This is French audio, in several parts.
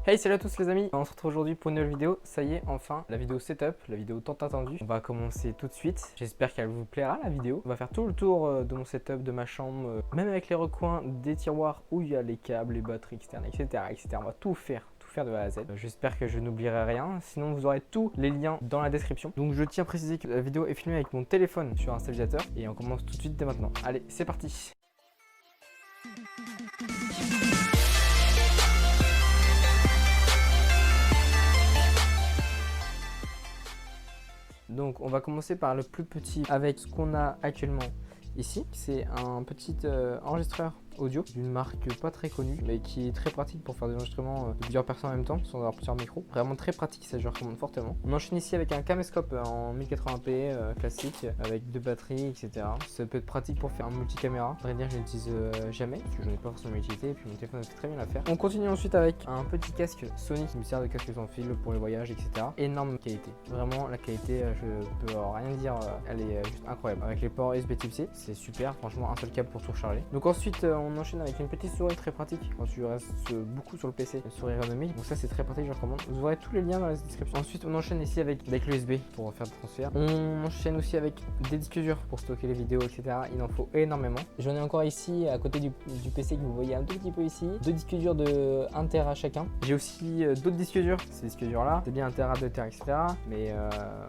Hey, salut à tous les amis, on se retrouve aujourd'hui pour une nouvelle vidéo. Ça y est, enfin, la vidéo setup, la vidéo tant attendue. On va commencer tout de suite. J'espère qu'elle vous plaira la vidéo. On va faire tout le tour de mon setup, de ma chambre, même avec les recoins des tiroirs où il y a les câbles, les batteries externes, etc. On va tout faire de A à Z. J'espère que je n'oublierai rien, sinon vous aurez tous les liens dans la description. Donc je tiens à préciser que la vidéo est filmée avec mon téléphone sur un stabilisateur et on commence tout de suite dès maintenant. Allez, c'est parti. Donc on va commencer par le plus petit avec ce qu'on a actuellement ici. C'est un petit enregistreur audio d'une marque pas très connue mais qui est très pratique pour faire des enregistrements de plusieurs personnes en même temps sans avoir plusieurs micros. Vraiment très pratique, ça je recommande fortement. On enchaîne ici avec un caméscope en 1080p classique avec deux batteries, etc. Ça peut être pratique pour faire un multicaméra. À vrai dire, je n'utilise jamais parce que j'en ai pas forcément utilité et puis mon téléphone fait très bien l'affaire. On continue ensuite avec un petit casque Sony qui me sert de casque sans fil pour les voyages, etc. Énorme qualité. Vraiment la qualité, je peux rien dire, elle est juste incroyable. Avec les ports USB Type-C, c'est super. Franchement, un seul câble pour tout recharger. Donc ensuite, on enchaîne avec une petite souris très pratique quand tu restes beaucoup sur le PC, une souris ergonomique. Donc ça c'est très pratique, je recommande. Vous aurez tous les liens dans la description. Ensuite on enchaîne ici avec l'USB pour faire des transferts. On enchaîne aussi avec des disques durs pour stocker les vidéos, etc. Il en faut énormément. J'en ai encore ici à côté du PC que vous voyez un tout petit peu ici. Deux disques durs de 1 Tera chacun. J'ai aussi d'autres disques durs. Ces disques durs là, c'est bien 1 Tera, 2 Tera, etc. Mais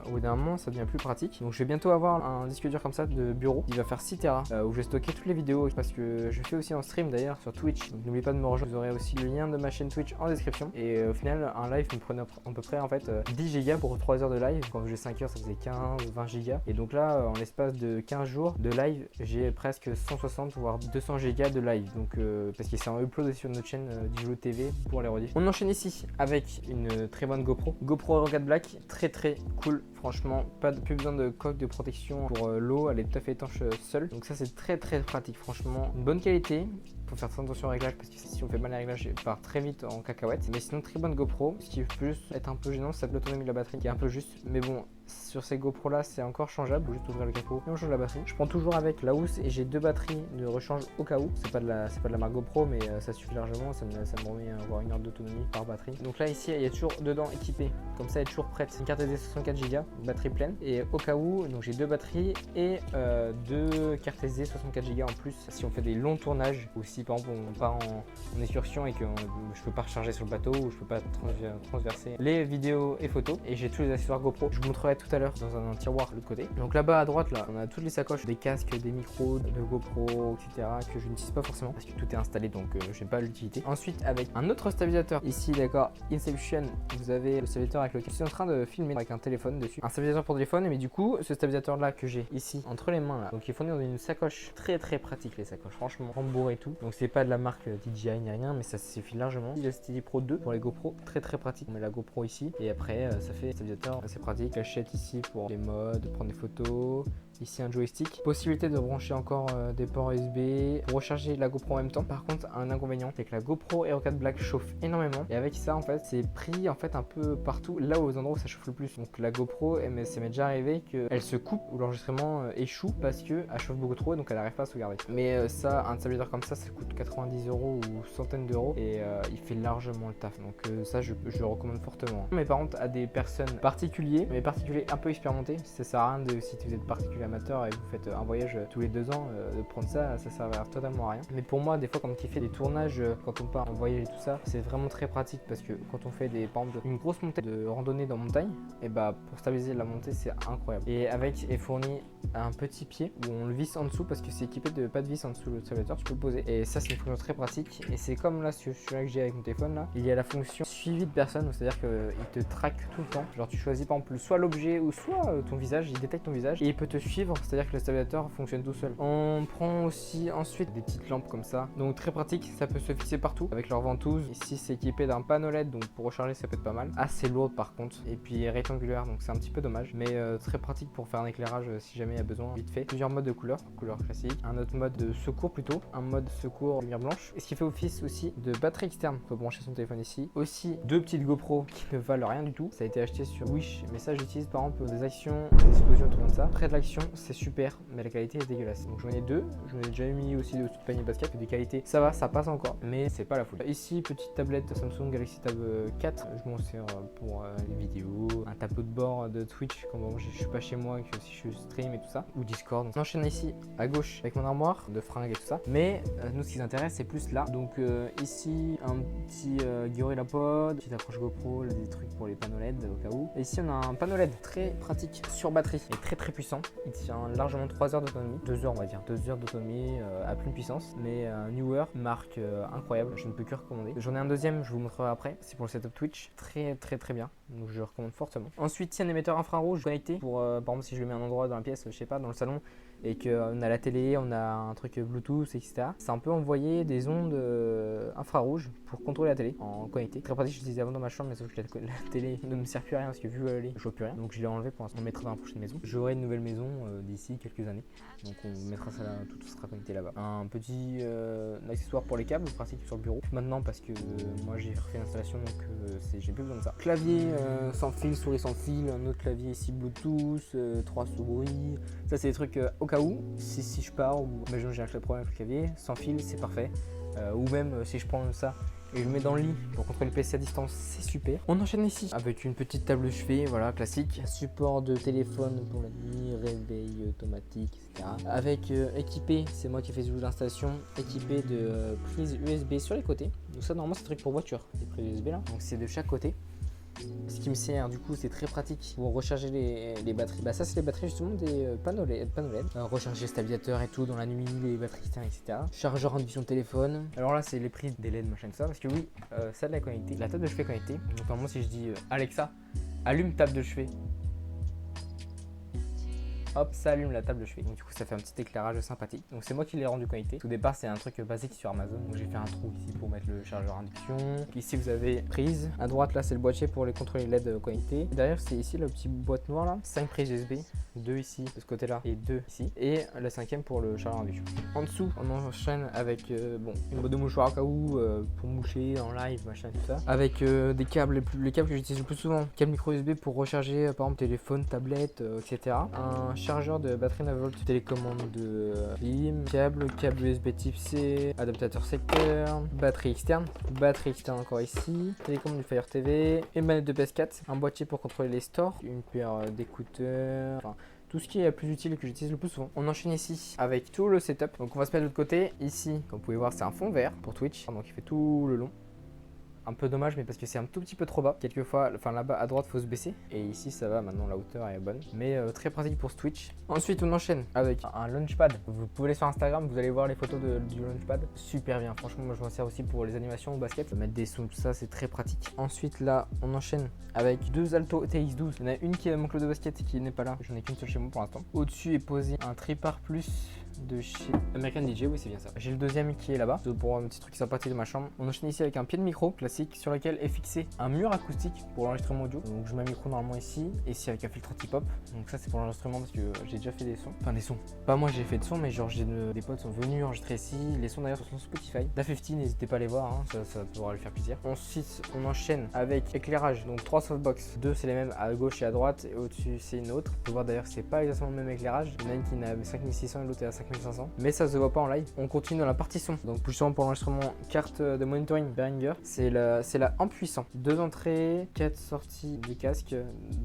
au bout d'un moment ça devient plus pratique. Donc je vais bientôt avoir un disque dur comme ça de bureau. Il va faire 6 Tera où je vais stocker toutes les vidéos parce que je fais aussi en stream d'ailleurs sur Twitch, donc n'oubliez pas de me rejoindre. Vous aurez aussi le lien de ma chaîne Twitch en description. Et au final un live me prenait à peu près en fait 10 Go pour 3 heures de live. Quand j'ai 5 heures ça faisait 15-20 Go. Et donc là en l'espace de 15 jours de live j'ai presque 160 voire 200 Go de live. Donc parce que c'est en upload sur notre chaîne Digilo TV pour les rediffs. On enchaîne ici avec une très bonne GoPro Hero 4 Black, très cool. Franchement, plus besoin de coque de protection pour l'eau, elle est tout à fait étanche seule. Donc ça c'est très pratique, franchement. Une bonne qualité. Faut faire très attention aux réglages parce que si on fait mal les réglages, il part très vite en cacahuète. Mais sinon très bonne GoPro. Ce qui peut juste être un peu gênant, c'est l'autonomie de la batterie qui est un peu juste. Mais bon, sur ces GoPro là c'est encore changeable. Faut juste ouvrir le capot et on change la batterie. Je prends toujours avec la housse et j'ai deux batteries de rechange au cas où. C'est pas de la marque GoPro mais ça suffit largement. Ça me remet à avoir 1 heure d'autonomie par batterie. Donc là ici il y a toujours dedans équipé. Comme ça elle est toujours prête. Une carte SD 64 Go, batterie pleine. Et au cas où, donc j'ai deux batteries et deux cartes SD 64 Go en plus. Si on fait des longs tournages ou si par exemple on part en excursion et que je peux pas recharger sur le bateau ou je peux pas transverser les vidéos et photos. Et j'ai tous les accessoires GoPro. Je vous montrerai tout à l'heure dans un tiroir de l'autre côté. Donc là-bas à droite, là, on a toutes les sacoches, des casques, des micros, de GoPro, etc. que je n'utilise pas forcément parce que tout est installé donc je n'ai pas l'utilité. Ensuite, avec un autre stabilisateur ici, d'accord, Inception, vous avez le stabilisateur avec lequel je suis en train de filmer avec un téléphone dessus. Un stabilisateur pour téléphone, mais du coup, ce stabilisateur là que j'ai ici entre les mains là, donc il est fourni dans une sacoche très pratique, les sacoches, franchement, rembourré et tout. Donc c'est pas de la marque DJI ni rien, mais ça suffit largement. Il y a Steady Pro 2 pour les GoPro, très pratique. On met la GoPro ici et après ça fait un stabilisateur assez pratique. Cachette ici pour les modes, prendre des photos. Ici un joystick, possibilité de brancher encore des ports USB pour recharger la GoPro en même temps. Par contre un inconvénient c'est que la GoPro Hero 4 Black chauffe énormément et avec ça en fait c'est pris en fait un peu partout là aux endroits où ça chauffe le plus. Donc la GoPro ça m'est déjà arrivé qu'elle se coupe ou l'enregistrement échoue parce qu'elle chauffe beaucoup trop et donc elle n'arrive pas à sauvegarder. Mais ça, un stabilisateur comme ça coûte 90 € ou centaines d'euros et il fait largement le taf. Donc ça je le recommande fortement. Mais par contre à des personnes particuliers, mais particuliers un peu expérimentés, ça sert à rien de, si vous êtes particulier amateur et vous faites un voyage tous les 2 ans, de prendre ça servira totalement à rien. Mais pour moi, des fois, quand on fait des tournages, quand on part en voyage et tout ça, c'est vraiment très pratique parce que quand on fait par exemple, une grosse montée de randonnée dans montagne, et bah pour stabiliser la montée, c'est incroyable. Et avec est fourni un petit pied où on le visse en dessous parce que c'est équipé de pas de vis en dessous le stabilisateur, tu peux le poser. Et ça, c'est une fonction très pratique. Et c'est comme là, celui-là que j'ai avec mon téléphone là, il y a la fonction suivi de personne, c'est-à-dire qu'il te traque tout le temps. Genre tu choisis par exemple soit l'objet ou soit ton visage, il détecte ton visage et il peut te suivre, c'est-à-dire que le stabilisateur fonctionne tout seul. On prend aussi ensuite des petites lampes comme ça, donc très pratique, ça peut se fixer partout avec leur ventouse. Ici c'est équipé d'un panneau LED, donc pour recharger ça peut être pas mal. Assez lourde par contre, et puis rectangulaire, donc c'est un petit peu dommage, mais très pratique pour faire un éclairage si jamais il y a besoin, vite fait. Plusieurs modes de couleur classique, un autre mode de secours plutôt, un mode secours lumière blanche, et ce qui fait office aussi de batterie externe. On peut brancher son téléphone ici. Aussi deux petites GoPro qui ne valent rien du tout, ça a été acheté sur Wish, mais ça j'utilise par exemple pour des actions, des explosions, tout comme ça. Près de l'action, c'est super, mais la qualité est dégueulasse. Donc j'en ai deux, j'en ai déjà mis aussi au-dessus de panier basket, des qualités, ça va, ça passe encore, mais c'est pas la folie. Ici, petite tablette Samsung Galaxy Tab 4, je m'en sers pour les vidéos, un tableau de bord de Twitch quand je suis pas chez moi, que si je stream et tout ça, ou Discord. Donc, on enchaîne ici à gauche avec mon armoire de fringues et tout ça, mais nous ce qui nous intéresse c'est plus là. Donc ici un petit GorillaPod, petite accroche GoPro, des trucs pour les panneaux LED au cas où. Et ici on a un panneau LED très pratique sur batterie et très puissant. Il tient largement 3 heures d'autonomie, 2 heures on va dire, 2 heures d'autonomie à pleine puissance, mais Newer, marque incroyable, je ne peux que recommander. J'en ai un deuxième, je vous montrerai après, c'est pour le setup Twitch, très bien, donc je le recommande fortement. Ensuite il y a un émetteur infrarouge connecté pour par exemple si je le mets à un endroit dans la pièce, je sais pas, dans le salon, et qu'on a la télé, on a un truc Bluetooth, etc. Ça peut envoyer des ondes infrarouges pour contrôler la télé en connecté. Très pratique, je l'utilisais avant dans ma chambre, mais sauf que la télé ne me sert plus à rien parce que vu où elle est, je vois plus rien. Donc je l'ai enlevé pour l'instant. On le mettra dans la prochaine maison. J'aurai une nouvelle maison d'ici quelques années. Donc on mettra ça là, tout sera connecté là-bas. Un petit accessoire pour les câbles, pratique sur le bureau. Maintenant parce que moi j'ai refait l'installation, donc j'ai plus besoin de ça. Clavier sans fil, souris sans fil, un autre clavier ici Bluetooth, 3 souris. Ça c'est des trucs au cas où, si je pars, ou imagine j'ai un problème avec le clavier, sans fil c'est parfait. Ou même si je prends ça et je le mets dans le lit pour contrôler le PC à distance, c'est super. On enchaîne ici avec une petite table de chevet, voilà, classique. Support de téléphone pour la nuit, réveil automatique, etc. Avec équipé, c'est moi qui fais l'installation, équipé de prises USB sur les côtés. Donc ça normalement c'est un truc pour voiture, les prises USB là. Donc c'est de chaque côté. Ce qui me sert du coup, c'est très pratique pour recharger les batteries. Bah ça c'est les batteries justement des panneaux LED. Recharger le stabilisateur et tout dans la nuit, les batteries externes, etc. Chargeur induction de téléphone. Alors là c'est les prises des LED machin que ça, parce que oui, ça de la connectée. La table de chevet connectée. Donc normalement si je dis Alexa, allume table de chevet, hop, ça allume la table de chevet. Donc du coup ça fait un petit éclairage sympathique. Donc c'est moi qui l'ai rendu connecté. Au départ c'est un truc basique sur Amazon. Donc j'ai fait un trou ici pour mettre le chargeur induction. Ici vous avez prise. À droite là c'est le boîtier pour les contrôler LED connectés. Derrière c'est ici la petite boîte noire là. 5 prises USB. 2 ici de ce côté là et 2 ici. Et la cinquième pour le chargeur induction. En dessous on enchaîne avec une boîte de mouchoir au cas où pour moucher en live machin tout ça. Avec des câbles, les câbles que j'utilise le plus souvent. Câble micro USB pour recharger par exemple téléphone, tablette, etc. Un chargeur de batterie 9 volts, télécommande de film, câble USB type C, adaptateur secteur, batterie externe encore ici, télécommande du Fire TV, une manette de PS4, un boîtier pour contrôler les stores, une paire d'écouteurs, enfin tout ce qui est le plus utile que j'utilise le plus souvent. On enchaîne ici avec tout le setup. Donc on va se mettre de l'autre côté. Ici, comme vous pouvez voir, c'est un fond vert pour Twitch, donc il fait tout le long. Un peu dommage, mais parce que c'est un tout petit peu trop bas. Quelquefois, enfin là-bas à droite, faut se baisser. Et ici, ça va. Maintenant, la hauteur est bonne. Mais très pratique pour ce Twitch. Ensuite, on enchaîne avec un Launchpad. Vous pouvez aller sur Instagram, vous allez voir les photos du Launchpad. Super bien. Franchement, moi, je m'en sers aussi pour les animations au basket. Mettre des sons, tout ça, c'est très pratique. Ensuite, là, on enchaîne avec deux Alto TX12. Il y en a une qui est à mon club de basket qui n'est pas là. J'en ai qu'une seule chez moi pour l'instant. Au-dessus est posé un Tripar Plus de chez American DJ, oui c'est bien ça. J'ai le deuxième qui est là-bas, pour un petit truc sympathique de ma chambre. On enchaîne ici avec un pied de micro classique sur lequel est fixé un mur acoustique pour l'enregistrement audio. Donc je mets un micro normalement ici, et ici avec un filtre anti-pop. Donc ça c'est pour l'enregistrement parce que j'ai déjà fait des sons. Enfin des sons. Pas moi j'ai fait de sons, mais genre des potes sont venus enregistrer ici. Les sons d'ailleurs sur Spotify. Da 50, n'hésitez pas à les voir, hein. Ça pourra lui faire plaisir. Ensuite on enchaîne avec éclairage, donc 3 softbox. 2 c'est les mêmes à gauche et à droite, et au-dessus c'est une autre. Vous pouvez voir d'ailleurs c'est pas exactement le même éclairage. Il y en a une qui est à 5600 et l'autre est à 5500. Mais ça se voit pas en live. On continue dans la partie son. Donc justement pour l'enregistrement, carte de monitoring Behringer. C'est la amp puissant. 2 entrées, 4 sorties de casque,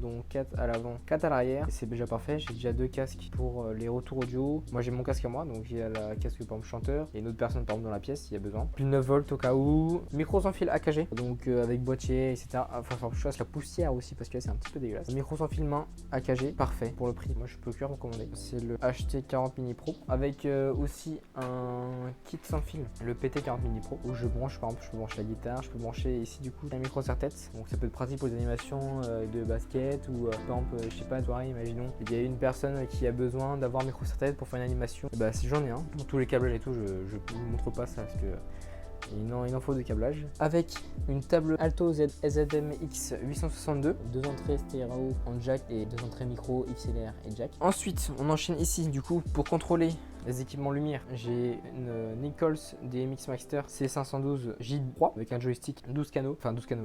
dont 4 à l'avant, 4 à l'arrière. C'est déjà parfait. J'ai déjà 2 casques pour les retours audio. Moi j'ai mon casque à moi, donc il y a la casque par exemple chanteur et une autre personne par exemple dans la pièce s'il y a besoin. Plus 9 volts au cas où. Micro sans fil AKG, donc avec boîtier, etc. Enfin je fasse la poussière aussi parce que là c'est un petit peu dégueulasse. Micro sans fil main AKG, parfait pour le prix. Moi je peux que recommander. C'est le HT40 Mini Pro avec aussi un kit sans fil, le PT40 Mini Pro, où je branche par exemple, je peux brancher la guitare, je peux brancher ici du coup un micro serre-tête, donc ça peut être pratique pour les animations de basket ou par exemple, je sais pas, toi, imaginons, il y a une personne qui a besoin d'avoir un micro serre-tête pour faire une animation, et bah si j'en ai un, pour tous les câblages et tout, je vous montre pas ça parce que il en faut de câblage. Avec une table Alto ZMX 862, 2 entrées stéréo en jack et 2 entrées micro XLR et jack. Ensuite, on enchaîne ici du coup pour contrôler les équipements lumière. J'ai une Nichols DMX Master C512 J3 avec un joystick 12 canaux,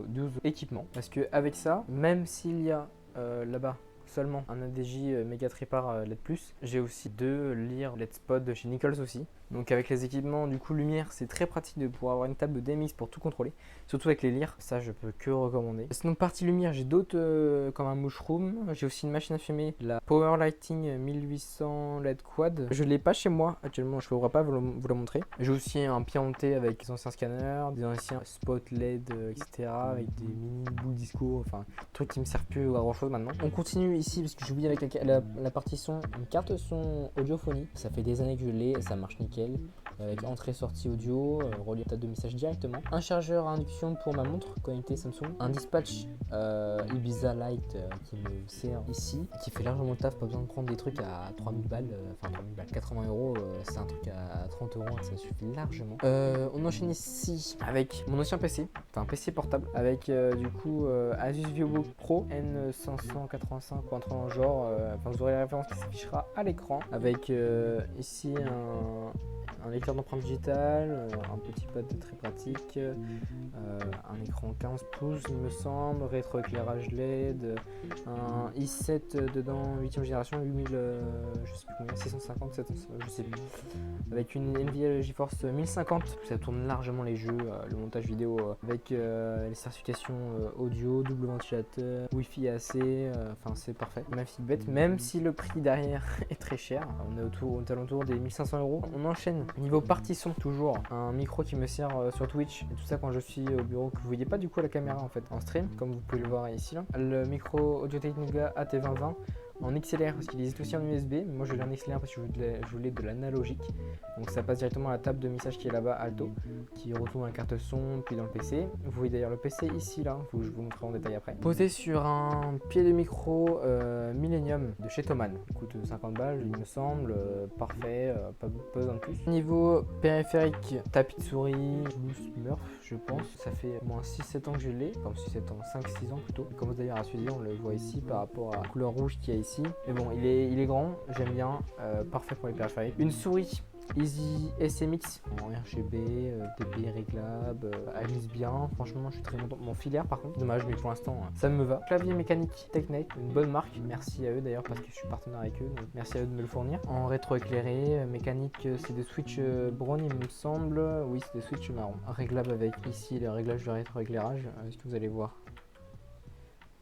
12 équipements. Parce que avec ça, même s'il y a là-bas seulement un ADJ Mega Tripar LED+. J'ai aussi 2 lyres LED Spot de chez Nichols aussi. Donc avec les équipements du coup lumière, c'est très pratique de pouvoir avoir une table de DMX pour tout contrôler, surtout avec les lyres, ça je peux que recommander. Sinon partie lumière, j'ai d'autres comme un Mushroom, j'ai aussi une machine à fumer, la Power Lighting 1800 LED Quad. Je l'ai pas chez moi actuellement, je ne pourrais pas vous la montrer. J'ai aussi un pied monté avec des anciens scanners, des anciens spot LED, etc. avec des mini boules disco, enfin trucs qui me servent plus à grand chose maintenant. On continue ici parce que j'oublie avec la partie son, une carte son audiophonie. Ça fait des années que je l'ai et ça marche nickel. Avec entrée-sortie audio, relié à table de message directement. Un chargeur à induction pour ma montre connectée Samsung. Un dispatch Ibiza Lite qui me sert ici, qui fait largement le taf, pas besoin de prendre des trucs à 3000 balles, enfin 3000 balles, 80 euros, c'est un truc à 30 euros, ça suffit largement. On enchaîne ici avec mon ancien PC, enfin un PC portable, avec du coup Asus VivoBook Pro N585 ou un truc dans le genre, enfin vous aurez la référence qui s'affichera à l'écran, avec ici un lecteur d'empreintes digitales, un petit pad très pratique, un écran 15 pouces il me semble, rétroéclairage LED, un i7 dedans 8ème génération, 8000, je sais plus combien, 650, 700, je sais plus, avec une Nvidia GeForce 1050, ça tourne largement les jeux, le montage vidéo avec les certifications audio, double ventilateur, Wi-Fi AC, enfin c'est parfait, ma fille bête, même si le prix derrière est très cher, on est aux alentours des 1500 euros. On enchaîne niveau partie son, toujours un micro qui me sert sur Twitch et tout ça quand je suis au bureau, que vous voyez pas du coup à la caméra en fait en stream, comme vous pouvez le voir ici là. Le micro Audio-Technica AT2020 en XLR parce qu'il existe aussi en USB, mais moi je l'ai en XLR parce que je voulais de l'analogique, donc ça passe directement à la table de mixage qui est là-bas Alto, qui retourne la carte son puis dans le PC. Vous voyez d'ailleurs le PC ici là, je vous montrerai en détail après. Posé sur un pied de micro Millennium de chez Thomann, il coûte 50 balles il me semble, parfait, pas besoin de plus. Niveau périphérique, tapis de souris, Blue Smurf je pense, ça fait au moins 6-7 ans que je l'ai, comme 6-7 ans, 5-6 ans plutôt. Il commence d'ailleurs à se dire, on le voit ici par rapport à la couleur rouge qu'il y a ici. Mais bon, il est grand, j'aime bien, parfait pour les périphériques. Une souris Easy SMX en RGB, DPI réglable, Alice bien, franchement je suis très content. Mon filaire par contre, dommage mais pour l'instant ça me va. Clavier mécanique Technic, une bonne marque, merci à eux d'ailleurs parce que je suis partenaire avec eux, donc merci à eux de me le fournir. En rétroéclairé, mécanique c'est des switch brown il me semble, oui c'est des switch marron. Réglable avec ici le réglage de rétroéclairage, est-ce que vous allez voir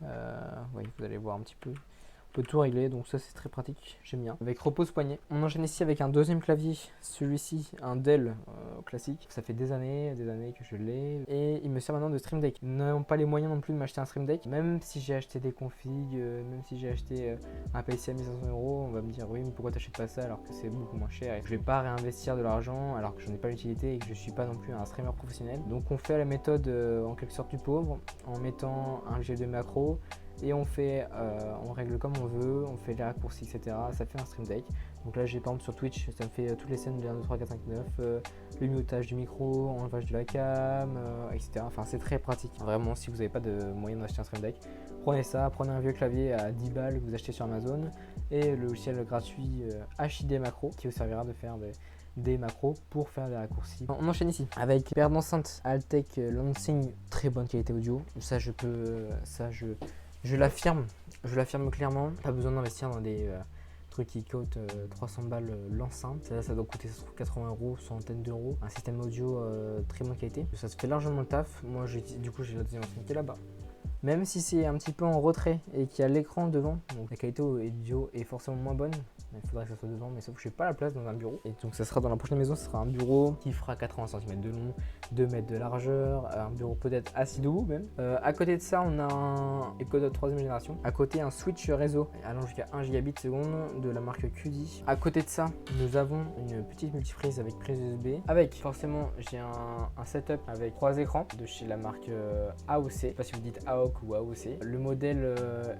oui vous allez voir un petit peu. Peut tout régler, donc ça c'est très pratique, j'aime bien. Avec repose poignet. On enchaîne ici avec un deuxième clavier, celui-ci, un Dell classique. Ça fait des années que je l'ai. Et il me sert maintenant de Stream Deck. Ils n'ont pas les moyens non plus de m'acheter un Stream Deck. Même si j'ai acheté des configs, même si j'ai acheté un PC à 1500 euros, on va me dire oui mais pourquoi t'achètes pas ça alors que c'est beaucoup moins cher. Et je vais pas réinvestir de l'argent alors que j'en ai pas l'utilité et que je suis pas non plus un streamer professionnel. Donc on fait la méthode en quelque sorte du pauvre en mettant un GL de macro. Et on règle comme on veut, on fait les raccourcis, etc. Ça fait un stream deck. Donc là j'ai par exemple sur Twitch, ça me fait toutes les scènes de 1, 2, 3, 4, 5, 9, le mutage du micro, enlevage de la cam, etc. Enfin c'est très pratique. Vraiment si vous n'avez pas de moyen d'acheter un stream deck, prenez ça, prenez un vieux clavier à 10 balles que vous achetez sur Amazon et le logiciel gratuit HID Macro qui vous servira de faire des macros pour faire des raccourcis. On enchaîne ici avec paire d'enceinte Altec Lansing, très bonne qualité audio. Ça je l'affirme clairement, pas besoin d'investir dans des trucs qui coûtent 300 balles l'enceinte. Ça doit coûter, ça se trouve, 80 euros, centaines d'euros. Un système audio très bonne qualité. Ça se fait largement le taf. Moi, du coup, j'ai la deuxième enceinte qui est là-bas. Même si c'est un petit peu en retrait et qu'il y a l'écran devant, donc la qualité audio est forcément moins bonne. Il faudrait que ça soit devant, mais sauf que je n'ai pas la place dans un bureau. Et donc ça sera dans la prochaine maison, ce sera un bureau qui fera 80 cm de long, 2 mètres de largeur, un bureau peut-être assis debout même. À côté de ça, on a un Echo 3ème génération. À côté, un switch réseau allant jusqu'à 1 gigabit seconde de la marque QD. À côté de ça, nous avons une petite multiprise avec prise USB. Avec forcément, j'ai un setup avec 3 écrans de chez la marque AOC. Je sais pas si vous dites AOC ou AOC. Le modèle,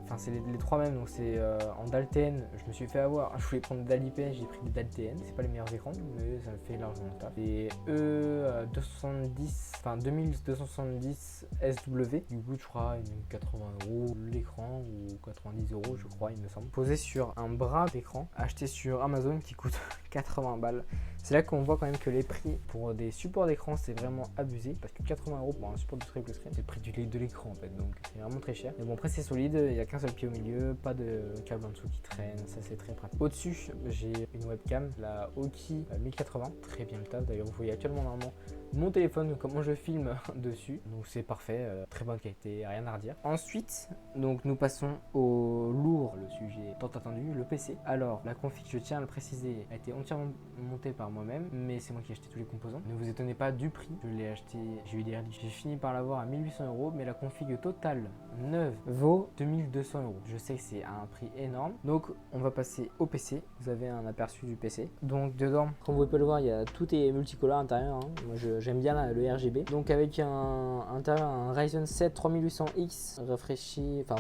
enfin c'est les 3 mêmes, donc c'est en Dalten. Je me suis fait avoir. Je voulais prendre des DAL IP, j'ai pris des DAL TN. C'est pas les meilleurs écrans, mais ça me fait largement le taf. Et E270, enfin 2270 SW. Du coup, je crois une 80 euros l'écran ou 90 euros, je crois, il me semble. Posé sur un bras d'écran acheté sur Amazon qui coûte 80 balles. C'est là qu'on voit quand même que les prix pour des supports d'écran c'est vraiment abusé parce que 80 euros pour un support de triple screen c'est le prix de l'écran en fait. Donc c'est vraiment très cher. Mais bon, après c'est solide, il n'y a qu'un seul pied au milieu, pas de câble en dessous qui traîne, ça c'est très pratique. Au-dessus, j'ai une webcam, la Oki 1080, très bien le taf. D'ailleurs, vous voyez actuellement normalement mon téléphone, comment je filme dessus, donc c'est parfait, très bonne qualité, rien à redire. Ensuite, donc nous passons au lourd, le sujet tant attendu, le PC. Alors la config, je tiens à le préciser, a été entièrement montée par moi-même, mais c'est moi qui ai acheté tous les composants. Ne vous étonnez pas du prix, je l'ai acheté, j'ai fini par l'avoir à 1800 €, mais la config totale neuve vaut 2200 €. Je sais que c'est un prix énorme, donc on va passer au PC. Vous avez un aperçu du PC. Donc dedans, comme vous pouvez le voir, tout est multicolore à l'intérieur, hein. Moi j'aime bien le RGB. Donc avec un Ryzen 7 3800X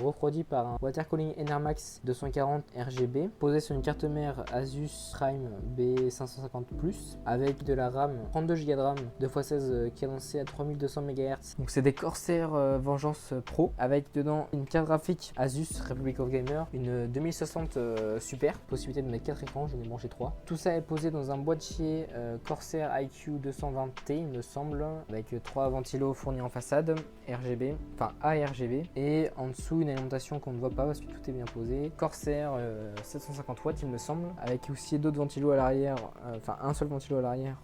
refroidi par un Water Cooling Enermax 240 RGB, posé sur une carte mère Asus Prime B550+, avec de la RAM, 32 Go de RAM 2x16 cadencée à 3200 MHz. Donc c'est des Corsair Vengeance Pro, avec dedans une carte graphique Asus Republic of Gamer, une 2060 Super, possibilité de mettre 4 écrans, j'en ai branché 3. Tout ça est posé dans un boîtier Corsair IQ 220T, il me semble, avec 3 ventilos fournis en façade, RGB, enfin ARGB, et en dessous une alimentation qu'on ne voit pas parce que tout est bien posé. Corsair 750 watts, il me semble, avec aussi d'autres ventilos à l'arrière, enfin un seul ventilo à l'arrière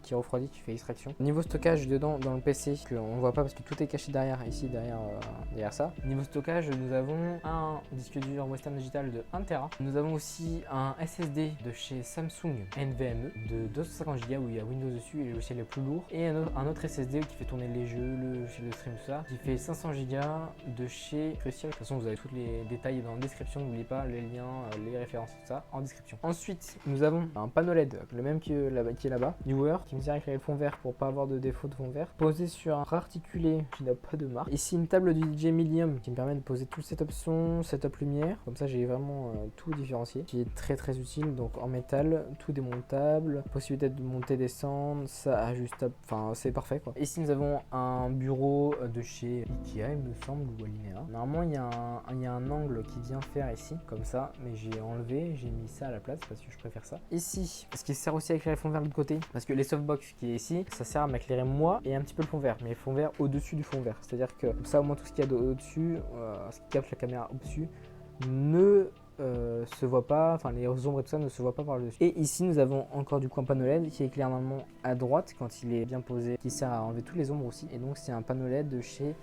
qui refroidit, qui fait extraction. Niveau stockage dedans, dans le PC, qu'on ne voit pas parce que tout est caché derrière, ici derrière ça. Niveau stockage, nous avons un disque dur Western Digital de 1 Tera. Nous avons aussi un SSD de chez Samsung NVMe de 250 Go où il y a Windows dessus et le logiciel le plus lourd, et un autre SSD qui fait tourner les jeux, le stream, tout ça, qui fait 500 Go de chez Crucial. De toute façon, vous avez tous les détails dans la description, n'oubliez pas les liens, les références, tout ça en description. Ensuite, nous avons un panneau LED, le même qui est là-bas, Viewer, qui me sert à éclairer le fond vert pour pas avoir de défaut de fond vert, posé sur un articulé qui n'a pas de marque. Ici, une table du DJ Millium qui me permet de poser tout le setup son, setup lumière, comme ça j'ai vraiment tout différencié, qui est très utile. Donc en métal, tout démontable, possibilité de monter, descendre, ça ajustable, enfin c'est parfait quoi. Ici nous avons un bureau de chez Ikea, il me semble, ou Alinea. Normalement il y a un angle qui vient faire ici, comme ça, mais j'ai enlevé, j'ai mis ça à la place parce que je préfère ça. Ici, ce qui sert aussi à éclairer le fond vert de l'autre côté, parce que les softbox qui est ici, ça sert à m'éclairer moi et un petit peu le fond vert, mais le fond vert au-dessus du fond vert. C'est-à-dire que comme ça au moins tout ce qu'il y a au-dessus, ce qui capte la caméra au-dessus, ne se voit pas, enfin les ombres et tout ça ne se voit pas par le dessus. Et ici nous avons encore du coup un panneau LED qui éclaire normalement à droite quand il est bien posé, qui sert à enlever toutes les ombres aussi. Et donc c'est un panneau LED de chez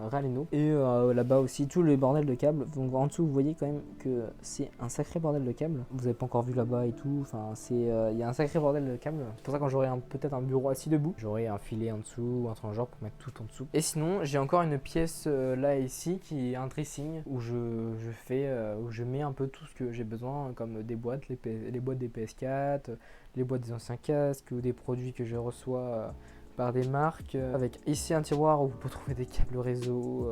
Raleno. Et là-bas aussi tout le bordel de câbles. Donc en dessous vous voyez quand même que c'est un sacré bordel de câbles. Vous n'avez pas encore vu là-bas et tout. Enfin il y a un sacré bordel de câbles. C'est pour ça que quand j'aurai peut-être un bureau assis debout, j'aurai un filet en dessous, un truc en genre pour mettre tout en dessous. Et sinon j'ai encore une pièce là et ici qui est un dressing où où je mets un peu tout ce que j'ai besoin, comme des boîtes, les boîtes des PS4, les boîtes des anciens casques ou des produits que je reçois par des marques, avec ici un tiroir où vous pouvez trouver des câbles réseau,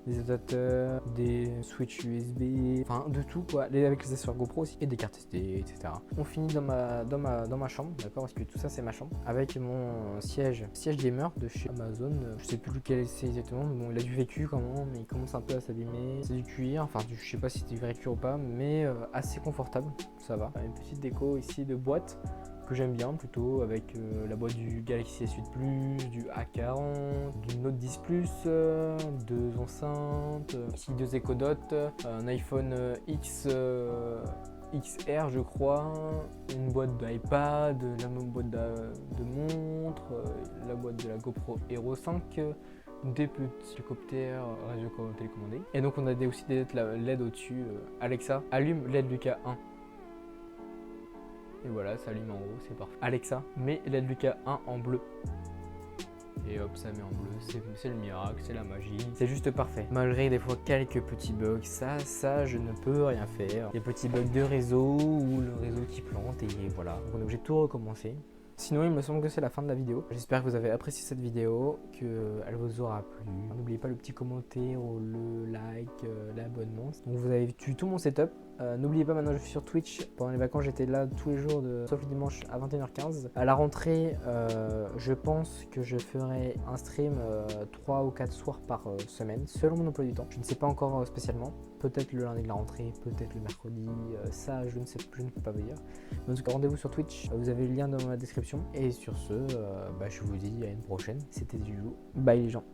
des adapteurs, des switch USB, enfin de tout quoi, avec les accessoires GoPro aussi, et des cartes SD, etc. On finit dans ma chambre, d'accord, parce que tout ça c'est ma chambre, avec mon siège gamer de chez Amazon. Je sais plus lequel c'est exactement, mais bon il a du vécu comment, mais il commence un peu à s'abîmer. C'est du cuir, enfin je sais pas si c'est du vrai cuir ou pas, mais assez confortable, ça va. Une petite déco ici de boîte que j'aime bien plutôt, avec la boîte du Galaxy S8 Plus, du A40, du Note 10 Plus, 2 enceintes, ici 2 Echo Dot, un iPhone XR je crois, une boîte d'iPad, la même boîte de montre, la boîte de la GoPro Hero 5, des petits hélicoptères radio télécommandés. Et donc on a aussi des LED au-dessus. Alexa, allume LED Lucas 1. Et voilà, ça allume en haut, c'est parfait. Alexa, mets LED Lucas 1 en bleu. Et hop, ça met en bleu, c'est le miracle, c'est la magie, c'est juste parfait. Malgré des fois quelques petits bugs, ça je ne peux rien faire. Des petits bugs de réseau ou le réseau qui plante et voilà. Donc on est obligé de tout recommencer. Sinon il me semble que c'est la fin de la vidéo. J'espère que vous avez apprécié cette vidéo, qu'elle vous aura plu. N'oubliez pas le petit commentaire, le like, l'abonnement. Donc vous avez vu tout mon setup. N'oubliez pas, maintenant je suis sur Twitch. Pendant les vacances j'étais là tous les jours, sauf le dimanche à 21h15. À la rentrée, je pense que je ferai un stream 3 ou 4 soirs par semaine, selon mon emploi du temps. Je ne sais pas encore spécialement. Peut-être le lundi de la rentrée, peut-être le mercredi. Ça, je ne peux pas vous dire. Mais en tout cas, rendez-vous sur Twitch. Vous avez le lien dans ma description. Et sur ce, je vous dis à une prochaine. C'était Juju. Bye les gens.